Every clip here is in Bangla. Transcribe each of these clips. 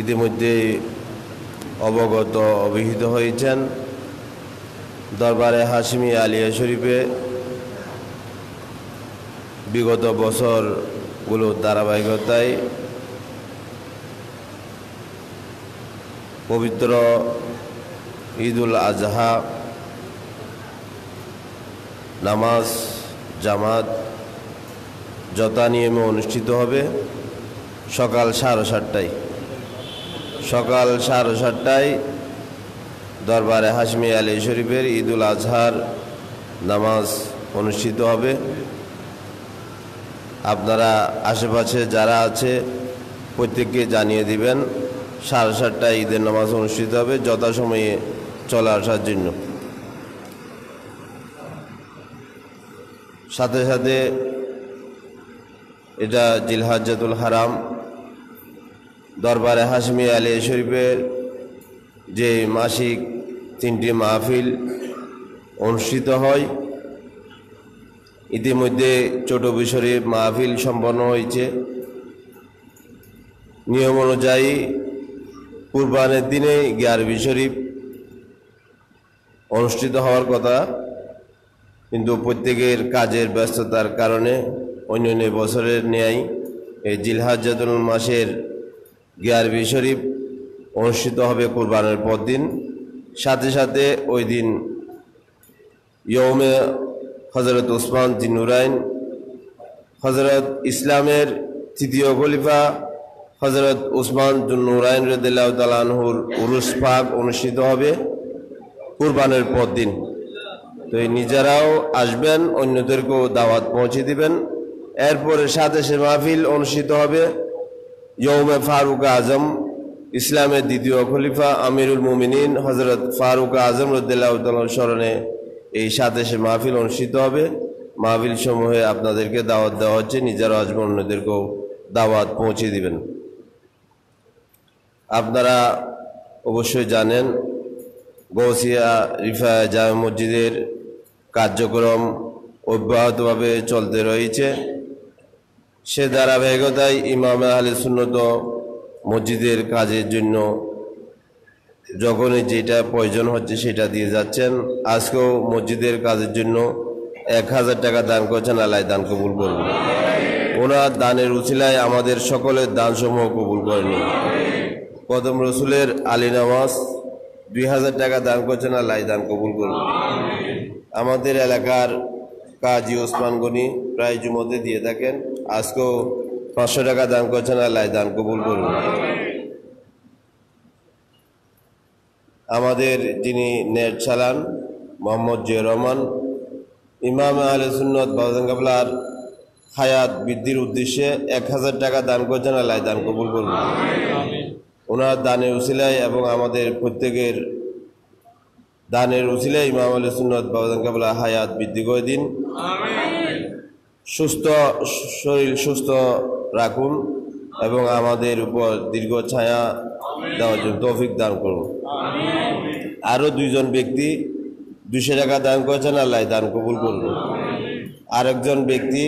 ইতিমধ্যে অবগত অভিহিত হয়েছেন। দরবারে হাশিমি আলিয়া শরীফে বিগত বছরগুলোর ধারাবাহিকতায় পবিত্র ঈদুল আজহা নামাজ জামাত যথা নিয়মে অনুষ্ঠিত হবে সকাল 7:30টায়। সকাল 7:30টায় দরবারে হাশিমি আলী শরীফের ঈদুল আজহার নামাজ অনুষ্ঠিত হবে। আপনারা আশেপাশে যারা আছে প্রত্যেককে জানিয়ে দিবেন 7:30টায় ঈদের নামাজ অনুষ্ঠিত হবে, যথাসময়ে চলে আসার জন্য। সাথে সাথে এটা জিলহজ্জাতুল হারাম, দরবারে হাশিমি আলী শরীফের যে মাসিক 3টি মাহফিল অনুষ্ঠিত হয়, ইতিমধ্যে ছোট শরীফ মাহফিল সম্পন্ন হয়েছে। নিয়ম অনুযায়ী কুরবানের দিনে 11 শরীফ অনুষ্ঠিত হওয়ার কথা, কিন্তু প্রত্যেকের কাজের ব্যস্ততার কারণে অন্যান্য বছরের ন্যায় এই জিলহজ্জাতুল মাসের 11 শরীফ অনুষ্ঠিত হবে কুরবানের পর দিন। সাথে সাথে ওই দিন ইয়ৌমে হযরত উসমান জিন্নুরাইন, হযরত ইসলামের 3য় খলিফা হযরত উসমান জিন্নুরাইন রাদিয়াল্লাহু তাআলা আনহুর উরুস পাক অনুষ্ঠিত হবে কুরবানের পর দিন। তো নিজেরাও আসবেন, অন্যদেরকেও দাওয়াত পৌঁছে দিবেন। এরপরে সাথে সে মাহফিল অনুষ্ঠিত হবে ইয়ৌমে ফারুক আজম, ইসলামের 2য় খলিফা আমিরুল মুমিনিন হযরত ফারুক আজম রাদিয়াল্লাহু তাআলার স্মরণে এই সাথে সে মাহফিল অনুষ্ঠিত হবে। মাহফিল সমূহে আপনাদেরকে দাওয়াত দেওয়া হচ্ছে, নিজেরাও আসবেন, অন্যদেরকেও দাওয়াত পৌঁছে দিবেন। আপনারা অবশ্যই জানেন গৌসিয়া রিফায়া জামে মসজিদের কার্যক্রম অব্যাহতভাবে চলতে রয়েছে। সে ধারাবাহিকতায় ইমাম আহলে সুন্নাত মসজিদের কাজের জন্য যখনই যেটা প্রয়োজন হচ্ছে সেটা দিয়ে যাচ্ছেন। আজকেও মসজিদের কাজের জন্য 1000 টাকা দান করছেন, আল্লাহ দান কবুল করবেন। ওনার দানের উছিলায় আমাদের সকলের দান সমূহ কবুল করে নিন। কদম রসুলের আলী নামাজ 2000 টাকা দান করছেন, আল্লাহ দান কবুল করবেন। আমাদের এলাকার কাজী ওসমান গনি প্রায় জুমতে দিয়ে থাকেন, আজকেও 500 টাকা দান করছেন, আল্লাহ দান কবুল করবেন। আমাদের যিনি নেট চালান মোহাম্মদ জিয়া রহমান, ইমাম আহলে সুন্নাত বাউজান কাবলার হায়াত বৃদ্ধির উদ্দেশ্যে 1000 টাকা দান করছেন, আল্লাহ দান কবুল করবেন। ওনার দানের উছিলায় এবং আমাদের প্রত্যেকের দানের উছিলায় ইমাম আহলে সুন্নাত বাউজান কাবলা হায়াত বৃদ্ধি করে দিন, সুস্থ শরীর সুস্থ রাখুন এবং আমাদের উপর দীর্ঘ ছায়া দেওয়ার জন্য তৌফিক দান করুন। আরও 2 জন ব্যক্তি 200 টাকা দান করেছেন, আল্লাহ দান কবুল করুন। আরেকজন ব্যক্তি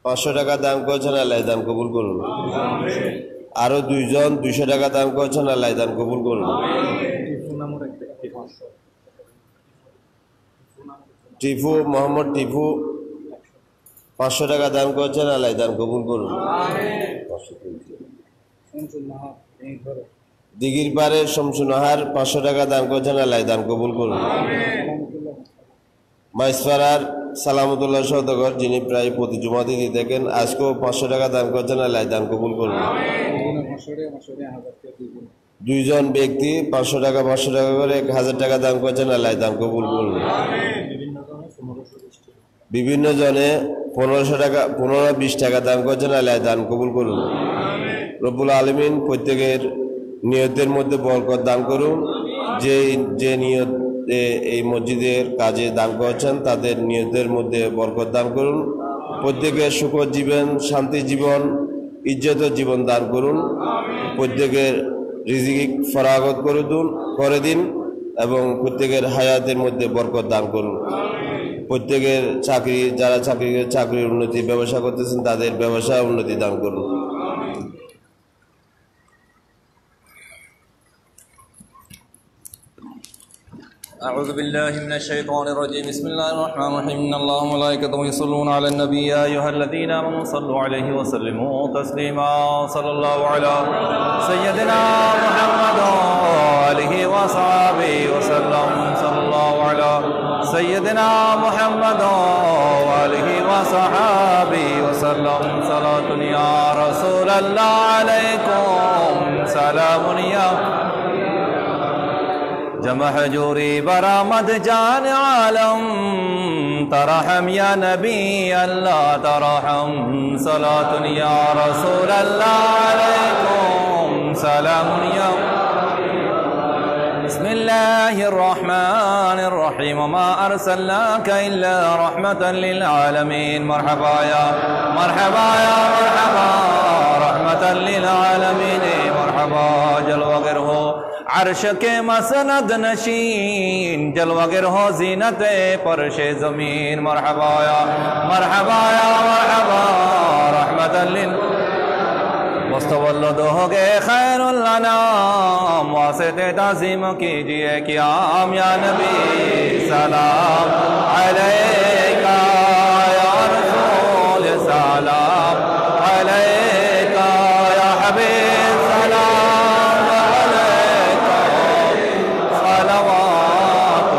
500 টাকা দান করেছেন, আল্লাহ দান কবুল করুন। আরও 2 জন 200 টাকা দান করেছেন, আল্লাহ দান কবুল করুন। টিপু মোহাম্মদ টিপু 500 টাকা দান করেছেন, আল্লাহ দান কবুল করুন। দিঘির পারে শমসুনাহার 500 টাকা দান করেছেন, আল্লাহ দান কবুল করুন। মাইসপাড়ার সালামতুল্লাহ সওদাগর, যিনি প্রায় প্রতি জুমাতে দিয়ে থাকেন, আজকেও 500 টাকা দান করেছেন, আল্লাহ দান কবুল করুন। 2 জন ব্যক্তি 500 টাকা করে 1000 টাকা দান করেছেন, আল্লাহ দান কবুল করুন। বিভিন্ন জনে 1500 টাকা 15-20 টাকা দান করেছেন, আল্লাহ দান কবুল করুন। রব্বুল আলামিন প্রত্যেকের নিয়তের মধ্যে বরকত দান করুন। যে নিয়ত এই মসজিদের কাজে দান করেছেন তাদের নিয়তের মধ্যে বরকত দান করুন। প্রত্যেকের সুখর জীবন, শান্তি জীবন, ইজ্জত জীবন দান করুন। প্রত্যেকের রিজিক ফরাগত করে দিন এবং প্রত্যেকের হায়াতের মধ্যে বরকত দান করুন। প্রত্যেকের যারা চাকরির উন্নতি, ব্যবসা করতেছেন তাদের ব্যবসা উন্নতি দান করুন। أعوذ بالله من الشيطان الرجيم بسم الله الرحمن الرحيم إن الله وملائكته يصلون على النبي يا أيها الذين آمنوا صلوا عليه وسلموا تسليما صلى الله على سيدنا محمد وآله وصحبه وسلم صلى الله على سيدنا محمد وآله وصحبه وسلم صلاة يا رسول الله عليكم سلام يا जमा हजूरी बरामद जान आलम तरहम या नबी अल्लाह तरहम सलातुन या रसूल अल्लाह अलैकुम सलामुन या बिस्मिल्लाहिर रहमानिर रहीम मा अरसलनाका इल्ला रहमतन लिल आलमीन मरहबा या मरहबा रहमतन लिल आलमीन मरहबा जलवा हो अर्श के मसनद नशीन जलवागिर हो जीनत परशे ज़मीन मरहबा या मरहबा रहमतन लिल मुस्तवल्लद हो गए खैरुल अनाम वास्ते ताज़ीम कीजिए क़याम या नबी सलाम अलैका या रसूल सलाम अलैका या हबीब सलाम अलैका सलवातुल्लाह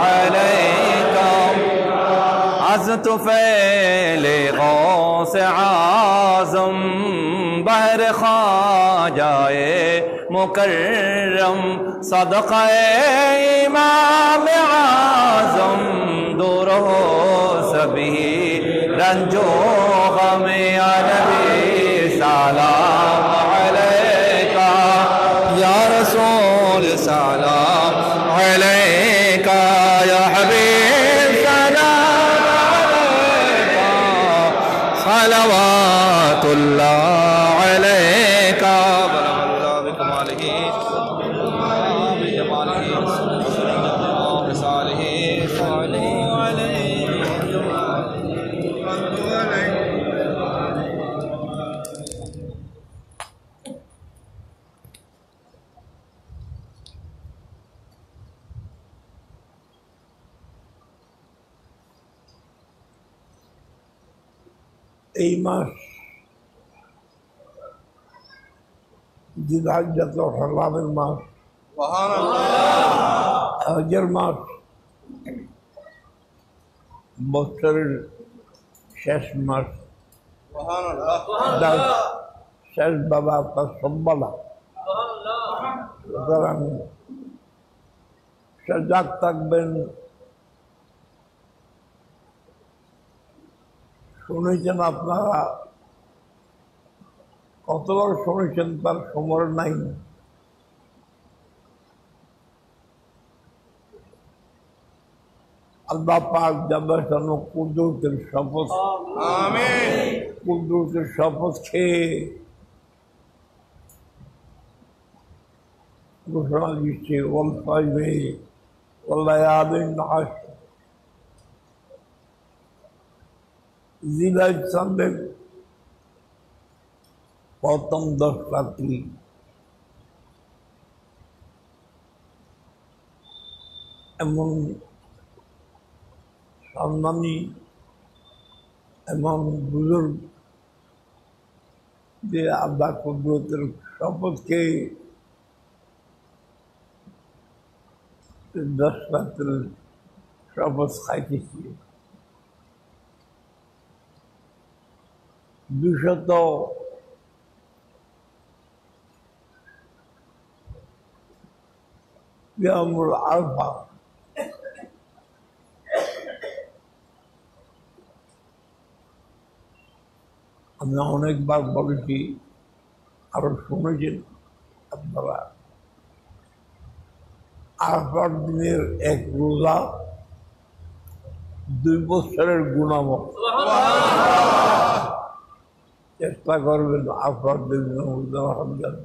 अलैका अज़्त फ़ैले गौस आज़म बहर ख्वाजाए मुकर्रम सदक़ा इमाम आज़म दूर हो सभी रंजो गम या नबी सलाम अलैका या रसूल सलाम अलैका या हबीब सलाम अलैका सलवातुल्लाह अलैका बलगल्लाह बिकमालिही बिजमालिही बिसालिही सल्लल्लाहु এই মাস জিলহজ্জাত হারামের মাস হজের মাস বছরের শেষ মাস শেষ বাবা আপনার সম্বালা সুতরাং সজাগ থাকবেন। শুনেছেন আপনারা কতবার শুনেছেন তার সময় নাই। আল্লাহ পাক যাদের জন্য কুদরতের শপথ কুদরতের শপথ খেয়ে ঘোষণা দিচ্ছে ওয়াল ফাজরি ওয়াল লায়ালিন আশর জিলহজ চাঁদের প্রথম 10 রাত্রি এমন সম্মানী এমন বুজুর্গ যে আল্লাহ কুদরতের শপথকে 10 রাত্রির শপথ খাইতেছি। 200 ইয়ামুল আরফা আমরা অনেকবার বলেছি, আরো শুনেছেন আপনারা। আরফার দিনের এক রোজা 2 বছরের গুনাহ। চেষ্টা করবেন আরফার দিন রোজা রাখবেন।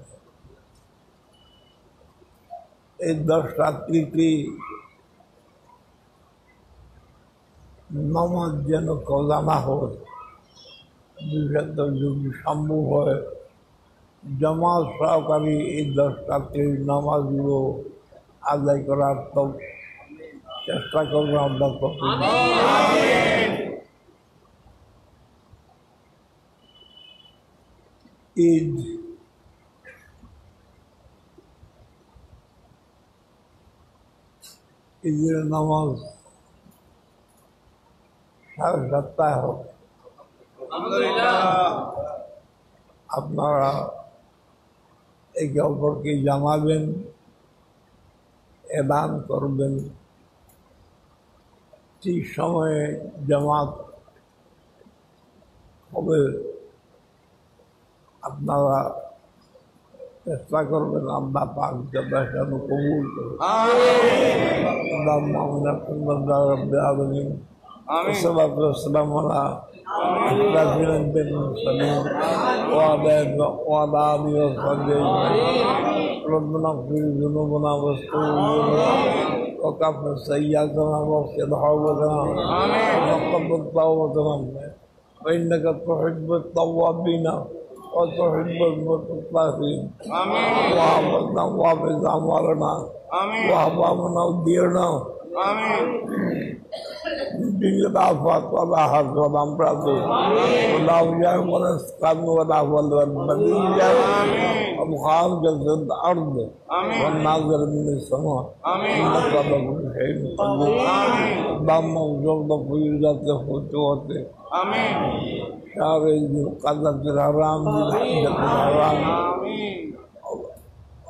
এই 10 রাত্রিতে নামাজ যেন কজা না হয়, যদি সম্ভব হয় জামাত সহকারী এই 10 রাত্রির নামাজগুলো আদায় করার তো চেষ্টা করবো আমরা ঈদ ঈদের নামাজ 7:30 হবে। আপনারা একে অপরকে জানাবেন, এলান করবেন, ঠিক সময়ে জামাত হবে। আপনারা চেষ্টা করবেন আল্লাহ পাক যাতে সেটা কবুল করবেন। আল্লাহুম্মা ইন্নাকা রাব্বিল আলামিন والصلاة والسلام على أشرف المرسلين وعلى آله وصحبه أجمعين. ربنا اغفر ذنوبنا واستر عيوبنا وكفر سيئاتنا واغفر حوبتنا وتقبل توبتنا فإنك تحب التوابين وتحب المتطهرين. وحفظنا وحفظ أعمالنا وأحبابنا وديرنا بالعافية والراحة والأمراض والأوجاع والأسقام والأهوال والبلية ومخارجة الأرض والناظر من السماء إنك على كل شيء قدير. اللهم ارزقنا فيوزات فتوته شهر القدس الحرام بالحجة الحرام.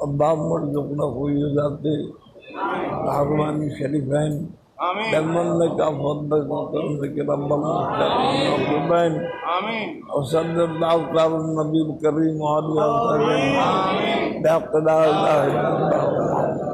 اللهم ارزقنا فيوزات الحرمين الشريفين بمنك وفضلك وكرمك رب المستقيم وصلى الله على النبي الكريم وعلى آله وصحبه بحق لا إله إلا الله.